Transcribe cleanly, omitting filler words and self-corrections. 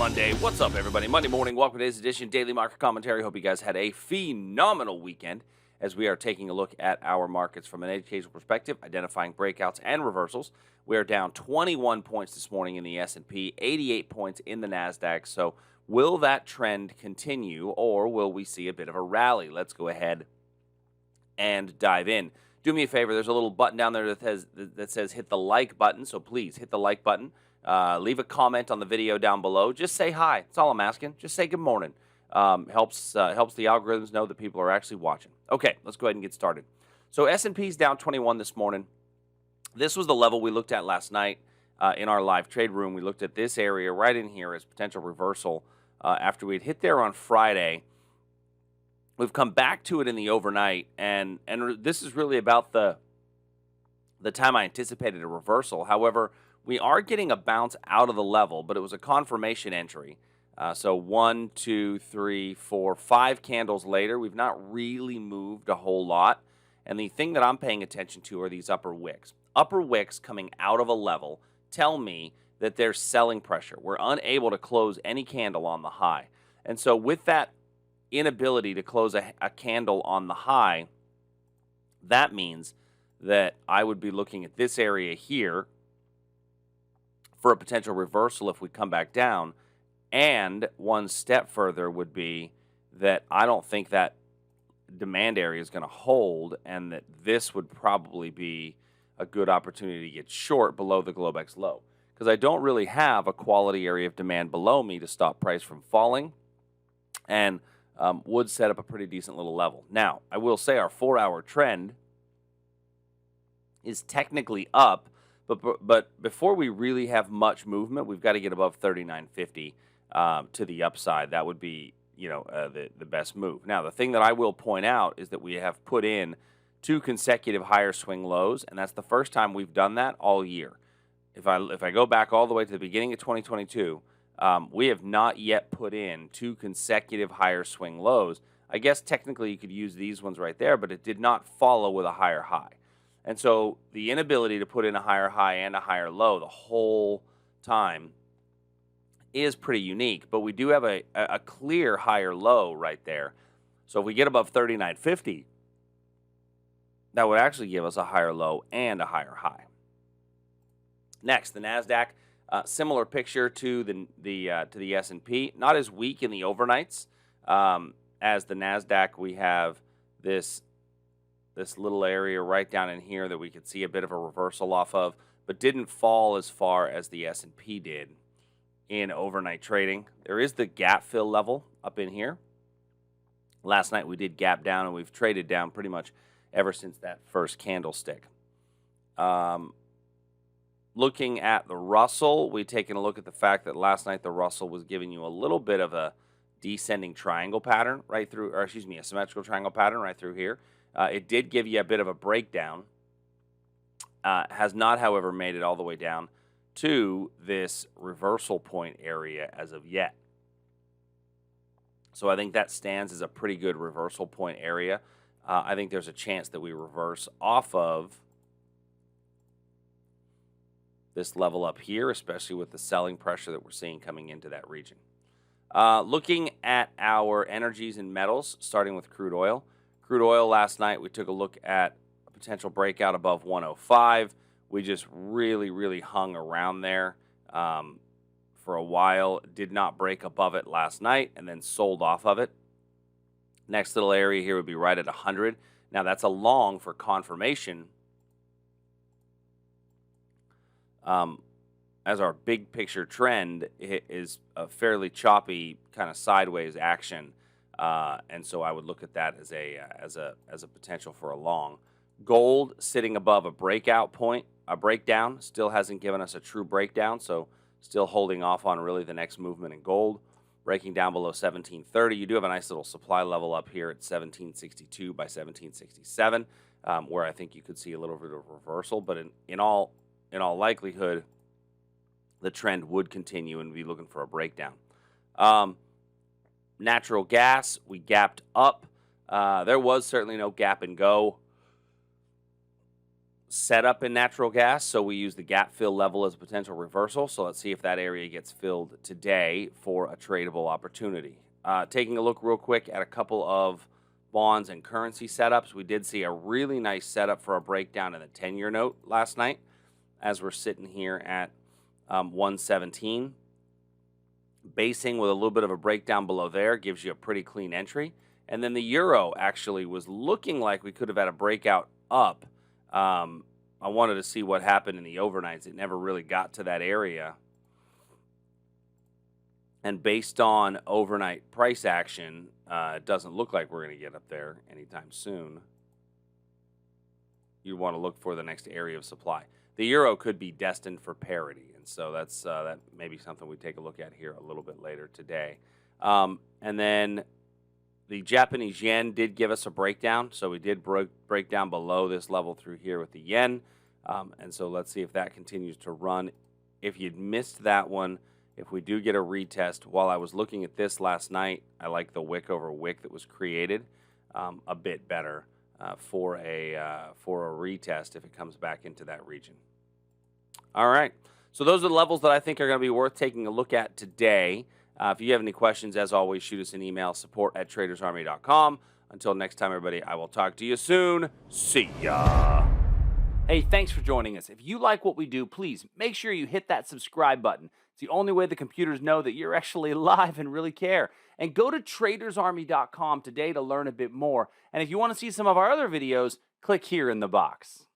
Monday. What's up, everybody? Monday morning. Welcome to today's edition Daily Market Commentary. Hope you guys had a phenomenal weekend as we are taking a look at our markets from an educational perspective, identifying breakouts and reversals. We are down 21 points this morning in the S&P, 88 points in the Nasdaq. So will that trend continue, or will we see a bit of a rally? Let's go ahead and dive in. Do me a favor. There's a little button down there that says hit the like button. So please hit the like button. Leave a comment on the video down below. Just say hi. That's all I'm asking. Just say good morning. Helps the algorithms know that people are actually watching. Okay, let's go ahead and get started. So S&P's down 21 this morning. This was the level we looked at last night in our live trade room. We looked at this area right in here as potential reversal after we had hit there on Friday. We've come back to it in the overnight, and this is really about the time I anticipated a reversal. However, we are getting a bounce out of the level, but it was a confirmation entry. So 1, 2, 3, 4, 5 candles later, we've not really moved a whole lot. And the thing that I'm paying attention to are these upper wicks. Upper wicks coming out of a level tell me that there's selling pressure. We're unable to close any candle on the high. And so with that inability to close a candle on the high, that means that I would be looking at this area here for a potential reversal if we come back down. And one step further would be that I don't think that demand area is going to hold, and that this would probably be a good opportunity to get short below the Globex low, because I don't really have a quality area of demand below me to stop price from falling, and would set up a pretty decent little level. Now, I will say our 4-hour trend is technically up, but before we really have much movement, we've got to get above 39.50 to the upside. That would be, the best move. Now, the thing that I will point out is that we have put in 2 consecutive higher swing lows, and that's the first time we've done that all year. If I go back all the way to the beginning of 2022, we have not yet put in 2 consecutive higher swing lows. I guess technically you could use these ones right there, but it did not follow with a higher high. And so the inability to put in a higher high and a higher low the whole time is pretty unique. But we do have a clear higher low right there. So if we get above 39.50, that would actually give us a higher low and a higher high. Next, the Nasdaq. Similar picture to the S&P. Not as weak in the overnights as the Nasdaq. We have this little area right down in here that we could see a bit of a reversal off of, but didn't fall as far as the S&P did in overnight trading. There is the gap fill level up in here. Last night we did gap down, and we've traded down pretty much ever since that first candlestick. Looking at the Russell, we've taken a look at the fact that last night the Russell was giving you a little bit of a descending triangle pattern right through, a symmetrical triangle pattern right through here. It did give you a bit of a breakdown. Has not, however, made it all the way down to this reversal point area as of yet. So I think that stands as a pretty good reversal point area. I think there's a chance that we reverse off of this level up here, especially with the selling pressure that we're seeing coming into that region. Looking at our energies and metals, starting with crude oil. Crude oil last night, we took a look at a potential breakout above 105. We just really, really hung around there for a while. Did not break above it last night and then sold off of it. Next little area here would be right at 100. Now, that's a long for confirmation. As our big picture trend is a fairly choppy kind of sideways action, and so I would look at that as a potential for a long. Gold sitting above a breakout point, a breakdown, still hasn't given us a true breakdown, so still holding off on really the next movement in gold. Breaking down below 1730, you do have a nice little supply level up here at 1762 by 1767, where I think you could see a little bit of reversal, but in all likelihood, the trend would continue and be looking for a breakdown. Natural gas, we gapped up. There was certainly no gap and go. setup in natural gas, so we use the gap fill level as a potential reversal. So let's see if that area gets filled today for a tradable opportunity. Taking a look real quick at a couple of bonds and currency setups, we did see a really nice setup for a breakdown in the 10-year note last night as we're sitting here at 117. Basing with a little bit of a breakdown below there gives you a pretty clean entry. And then the euro actually was looking like we could have had a breakout up. I wanted to see what happened in the overnights. It never really got to that area. And based on overnight price action, it doesn't look like we're going to get up there anytime soon. You want to look for the next area of supply. The euro could be destined for parity, and so that's that may be something we take a look at here a little bit later today. And then the Japanese yen did give us a breakdown, so we did break down below this level through here with the yen. And so let's see if that continues to run. If you'd missed that one, if we do get a retest, while I was looking at this last night, I like the wick over wick that was created a bit better for a retest if it comes back into that region. All right, so those are the levels that I think are going to be worth taking a look at today. If you have any questions, as always, shoot us an email, support@tradersarmy.com. Until next time, everybody, I will talk to you soon. See ya. Hey, thanks for joining us. If you like what we do, please make sure you hit that subscribe button. It's the only way the computers know that you're actually alive and really care. And go to tradersarmy.com today to learn a bit more. And if you want to see some of our other videos, click here in the box.